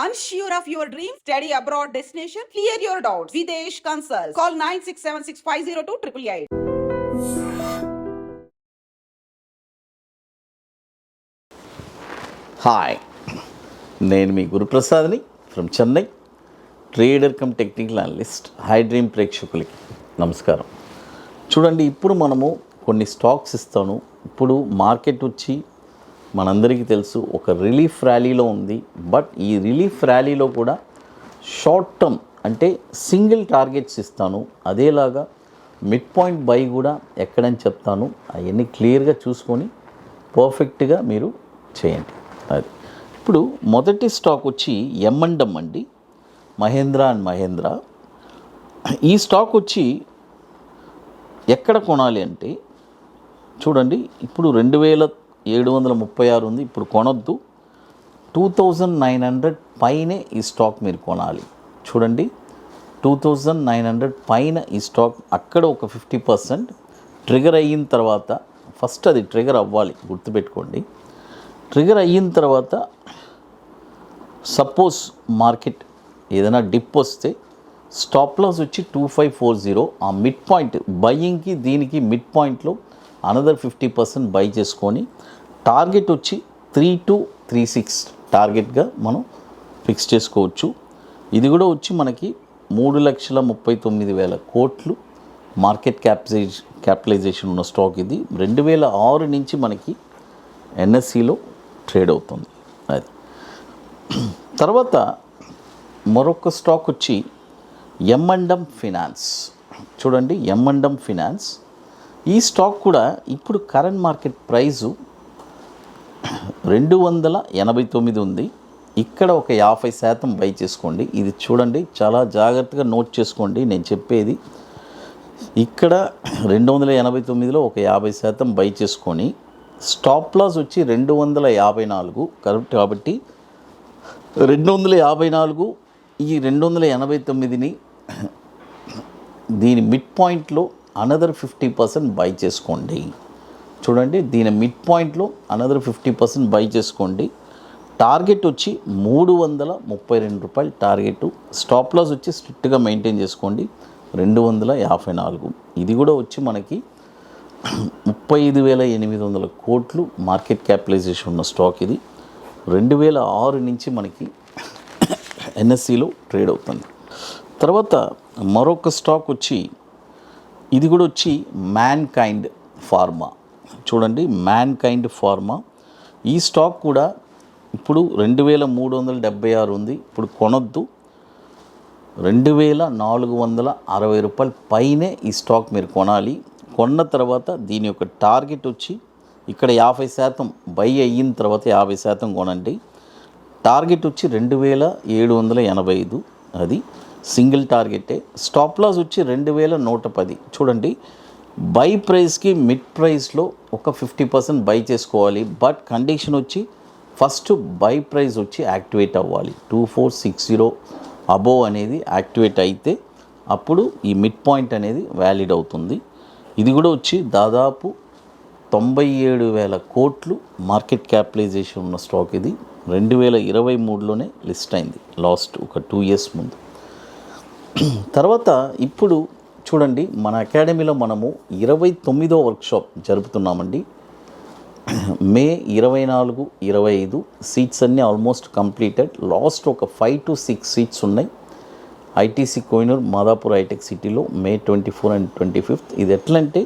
Unsure of your dream? Study abroad destination? Clear your doubts. Videsh Consult. Call 9676502888. Hi, నేను మీ గురుప్రసాద్ని from Chennai, trader cum technical analyst. Hi dream ప్రేక్షకులకి నమస్కారం. చూడండి, ఇప్పుడు మనము కొన్ని స్టాక్స్ ఇస్తాను. ఇప్పుడు మార్కెట్ వచ్చి మనందరికీ తెలుసు ఒక రిలీఫ్ ర్యాలీలో ఉంది. బట్ ఈ రిలీఫ్ ర్యాలీలో కూడా షార్ట్ టర్మ్ అంటే సింగిల్ టార్గెట్స్ ఇస్తాను. అదేలాగా మిడ్ పాయింట్ బై కూడా ఎక్కడని చెప్తాను. అవన్నీ క్లియర్గా చూసుకొని పర్ఫెక్ట్గా మీరు చేయండి. అది ఇప్పుడు మొదటి స్టాక్ వచ్చి M&M అండి, మహేంద్ర అండ్ మహేంద్ర. ఈ స్టాక్ వచ్చి ఎక్కడ కొనాలి అంటే చూడండి, ఇప్పుడు 2736 ఉంది. ఇప్పుడు కొనొద్దు, 2900 పైనే ఈ స్టాక్ మీరు కొనాలి. చూడండి, 2900 పైన ఈ స్టాక్. అక్కడ ఒక 50% ట్రిగర్ అయిన తర్వాత, ఫస్ట్ అది ట్రిగర్ అవ్వాలి, గుర్తుపెట్టుకోండి. ట్రిగర్ అయిన తర్వాత సపోజ్ మార్కెట్ ఏదైనా డిప్ వస్తే స్టాప్ లాస్ వచ్చి 2540. ఆ మిడ్ పాయింట్ బయ్యింగ్కి దీనికి మిడ్ పాయింట్లో అనదర్ 50% బై చేసుకొని టార్గెట్ వచ్చి 3236 టార్గెట్గా మనం ఫిక్స్ చేసుకోవచ్చు. ఇది కూడా వచ్చి మనకి 3,39,000 కోట్లు మార్కెట్ క్యాపిటలైజేషన్ ఉన్న స్టాక్. ఇది 2006 నుంచి మనకి NSEలో ట్రేడ్ అవుతుంది. అది తర్వాత మరొక స్టాక్ వచ్చి M&M ఫినాన్స్. చూడండి, M&M ఫినాన్స్ ఈ స్టాక్ కూడా ఇప్పుడు కరెంట్ మార్కెట్ ప్రైజు 289 ఉంది. ఇక్కడ ఒక 50% బై చేసుకోండి. ఇది చూడండి, చాలా జాగ్రత్తగా నోట్ చేసుకోండి నేను చెప్పేది. ఇక్కడ 289లో ఒక 50% బై చేసుకొని స్టాప్ లాస్ వచ్చి 254 కరెక్ట్. కాబట్టి 254 ఈ 289ని దీని మిడ్ పాయింట్లో అనదర్ 50% బై చేసుకోండి. చూడండి, దీని మిడ్ పాయింట్లో అనదర్ 50% బై చేసుకోండి. టార్గెట్ వచ్చి 332 రూపాయలు టార్గెట్. స్టాప్ లాస్ వచ్చి స్ట్రిక్ట్గా మెయింటైన్ చేసుకోండి 254. ఇది కూడా వచ్చి మనకి 35,800 కోట్లు మార్కెట్ క్యాపిటలైజేషన్ ఉన్న స్టాక్. ఇది 2006 నుంచి మనకి NSEలో ట్రేడ్ అవుతుంది. తర్వాత మరొక స్టాక్ వచ్చి ఇది కూడా వచ్చి మ్యాన్కైండ్ ఫార్మా. చూడండి, మ్యాన్కైండ్ ఫార్మా ఈ స్టాక్ కూడా ఇప్పుడు 2376 ఉంది. ఇప్పుడు కొనొద్దు, 2460 రూపాయల పైనే ఈ స్టాక్ మీరు కొనాలి. కొన్న తర్వాత దీని యొక్క టార్గెట్ వచ్చి ఇక్కడ 50% బై అయిన తర్వాత 50% కొనండి. టార్గెట్ వచ్చి 2785. అది సింగిల్ టార్గెటే. స్టాప్ లాస్ వచ్చి 2110. చూడండి, బై ప్రైస్కి మిడ్ ప్రైస్లో ఒక 50% బై చేసుకోవాలి. బట్ కండిషన్ వచ్చి ఫస్ట్ బై ప్రైస్ వచ్చి యాక్టివేట్ అవ్వాలి. 2460 అబోవ్ అనేది యాక్టివేట్ అయితే అప్పుడు ఈ మిడ్ పాయింట్ అనేది వ్యాలిడ్ అవుతుంది. ఇది కూడా వచ్చి దాదాపు 97,000 కోట్లు మార్కెట్ క్యాపిటలైజేషన్ ఉన్న స్టాక్. ఇది 2023లోనే లిస్ట్ అయింది, లాస్ట్ ఒక 2 ఇయర్స్ ముందు. తర్వాత ఇప్పుడు చూడండి, మన అకాడమీలో మనము 29వ వర్క్షాప్ జరుపుతున్నామండి. మే 24, 25 సీట్స్ అన్నీ ఆల్మోస్ట్ కంప్లీటెడ్. లాస్ట్ ఒక 5 to 6 సీట్స్ ఉన్నాయి. ITC కోహినూర్, మాదాపూర్ హైటెక్ సిటీలో మే 24 and 25. ఇది ఎట్లంటే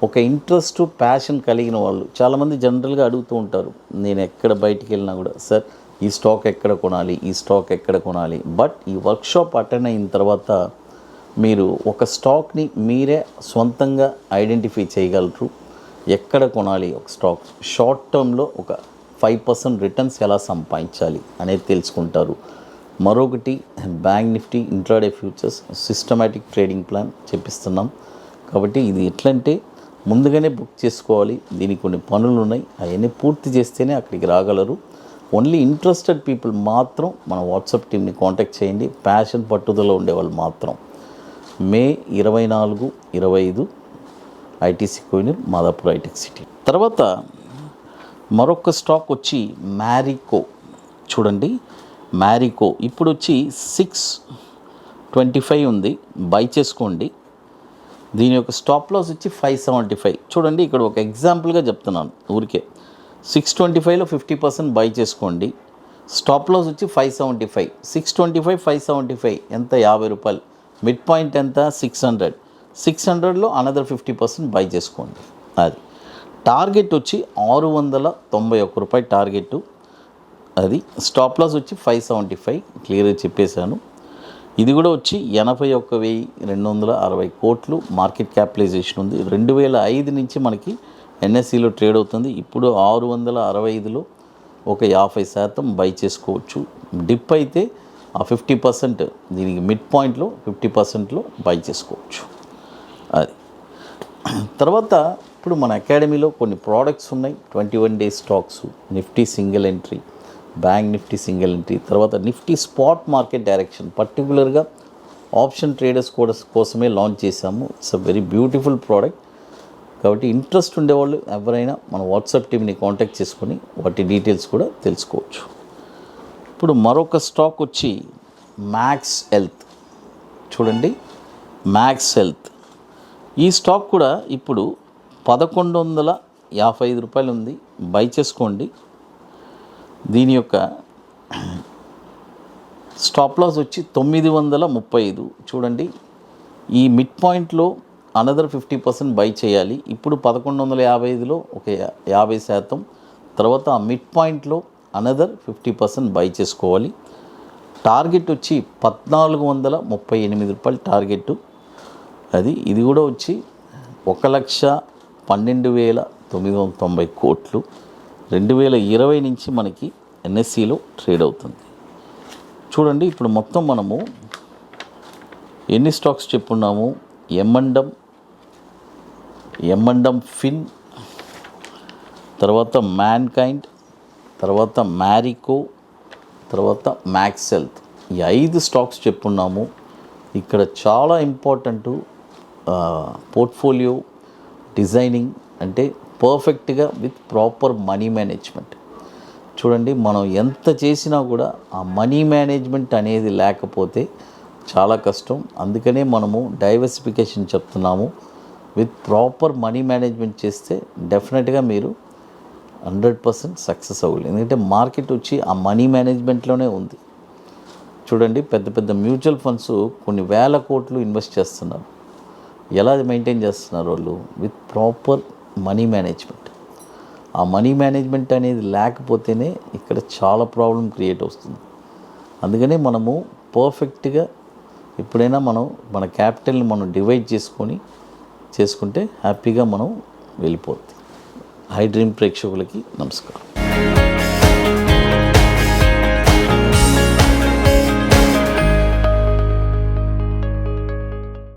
ఒక ఇంట్రెస్ట్ ప్యాషన్ కలిగిన వాళ్ళు చాలామంది జనరల్గా అడుగుతూ ఉంటారు, నేను ఎక్కడ బయటికి వెళ్ళినా కూడా సార్ ఈ స్టాక్ ఎక్కడ కొనాలి, ఈ స్టాక్ ఎక్కడ కొనాలి. బట్ ఈ వర్క్షాప్ అటెండ్ అయిన తర్వాత మీరు ఒక స్టాక్ని మీరే సొంతంగా ఐడెంటిఫై చేయగలరు. ఎక్కడ కొనాలి ఒక స్టాక్, షార్ట్ టర్మ్లో ఒక 5% రిటర్న్స్ ఎలా సంపాదించాలి అనేది తెలుసుకుంటారు. మరొకటి bank Nifty, intraday futures, systematic trading plan చెప్పిస్తున్నాం. కాబట్టి ఇది ఎట్లంటే ముందుగానే బుక్ చేసుకోవాలి. దీనికి కొన్ని పనులు ఉన్నాయి, అవన్నీ పూర్తి చేస్తేనే అక్కడికి రాగలరు. ఓన్లీ ఇంట్రెస్టెడ్ పీపుల్ మాత్రం మన వాట్సాప్ టీమ్ని కాంటాక్ట్ చేయండి. ప్యాషన్ పట్టుదల ఉండేవాళ్ళు మాత్రం. May 24, 25 ITC Kohinoor, Madhapur hitec city. తర్వాత మరొక స్టాక్ వచ్చి మ్యారికో. చూడండి, మ్యారికో ఇప్పుడు వచ్చి 625 ఉంది, బై చేసుకోండి. దీని యొక్క స్టాప్ లాస్ వచ్చి 575. చూడండి ఇక్కడ ఒక ఎగ్జాంపుల్గా చెప్తున్నాను ఊరికే. 625లో 50% బై చేసుకోండి. స్టాప్ లాస్ వచ్చి 575. 625 575 ఎంత? 50 రూపాయలు. మిడ్ పాయింట్ ఎంత? 600. 600లో అనదర్ 50% బై చేసుకోండి. అది టార్గెట్ వచ్చి 691 రూపాయలు టార్గెట్. అది స్టాప్ లాస్ వచ్చి 575 క్లియర్గా చెప్పేశాను. ఇది కూడా వచ్చి 81,260 కోట్లు మార్కెట్ క్యాపిటలైజేషన్ ఉంది. 2005 నుంచి మనకి ఎన్ఎస్సిలో ట్రేడ్ అవుతుంది. ఇప్పుడు 665లో ఒక 50% బై చేసుకోవచ్చు. డిప్ అయితే ఆ 50% దీనికి మిడ్ పాయింట్లో 50%లో బై చేసుకోవచ్చు. అది తర్వాత ఇప్పుడు మన అకాడమీలో కొన్ని ప్రోడక్ట్స్ ఉన్నాయి. 21 days stocks, Nifty single entry, bank Nifty single entry, తర్వాత నిఫ్టీ స్పాట్ మార్కెట్ డైరెక్షన్, పర్టికులర్గా ఆప్షన్ ట్రేడర్స్ కోసమే లాంచ్ చేశాము. It's a very beautiful product. కాబట్టి ఇంట్రెస్ట్ ఉండేవాళ్ళు ఎవరైనా మన వాట్సాప్ టీమ్ని కాంటాక్ట్ చేసుకొని వాటి డీటెయిల్స్ కూడా తెలుసుకోవచ్చు. ఇప్పుడు మరొక స్టాక్ వచ్చి మ్యాక్స్ హెల్త్. చూడండి మ్యాక్స్ హెల్త్, ఈ స్టాక్ కూడా ఇప్పుడు 1155 రూపాయలు ఉంది, బై చేసుకోండి. దీని యొక్క స్టాప్ లాస్ వచ్చి 935. చూడండి ఈ మిడ్ పాయింట్లో అనదర్ 50% బై చేయాలి. ఇప్పుడు 1155లో ఒక 50%, తర్వాత ఆ మిడ్ పాయింట్లో అనదర్ 50% బై చేసుకోవాలి. టార్గెట్ వచ్చి 1438 రూపాయలు టార్గెట్. ఇది కూడా వచ్చి 1,12,990 కోట్లు. 2020 నుంచి మనకి ఎన్ఎస్సిలో ట్రేడ్ అవుతుంది. చూడండి ఇప్పుడు మొత్తం మనము ఎన్ని స్టాక్స్ చెప్పున్నాము? ఎమ్మండమ్ ఫిన్, తర్వాత మ్యాన్కైండ్, తర్వాత మ్యారికో, తర్వాత మ్యాక్స్ హెల్త్, ఈ 5 స్టాక్స్ చెప్పున్నాము. ఇక్కడ చాలా ఇంపార్టెంట్ పోర్ట్ఫోలియో డిజైనింగ్ అంటే పర్ఫెక్ట్గా విత్ ప్రాపర్ మనీ మేనేజ్మెంట్. చూడండి మనం ఎంత చేసినా కూడా ఆ మనీ మేనేజ్మెంట్ అనేది లేకపోతే చాలా కష్టం. అందుకనే మనము డైవర్సిఫికేషన్ చెప్తున్నాము. విత్ ప్రాపర్ మనీ మేనేజ్మెంట్ చేస్తే డెఫినెట్గా మీరు 100% సక్సెస్ అవ్వాలి. ఎందుకంటే మార్కెట్ వచ్చి ఆ మనీ మేనేజ్మెంట్లోనే ఉంది. చూడండి పెద్ద పెద్ద మ్యూచువల్ ఫండ్స్ కొన్ని వేల కోట్లు ఇన్వెస్ట్ చేస్తున్నారు. ఎలా మెయింటైన్ చేస్తున్నారు వాళ్ళు? With proper money management. ఆ మనీ మేనేజ్మెంట్ అనేది లేకపోతేనే ఇక్కడ చాలా ప్రాబ్లం క్రియేట్ అవుతుంది. అందుకనే మనము పర్ఫెక్ట్గా ఎప్పుడైనా మన క్యాపిటల్ని మనం డివైడ్ చేసుకుంటే హ్యాపీగా మనం వెళ్ళిపోతుంది. హై డ్రీమ్ ప్రేక్షకులకి నమస్కారం.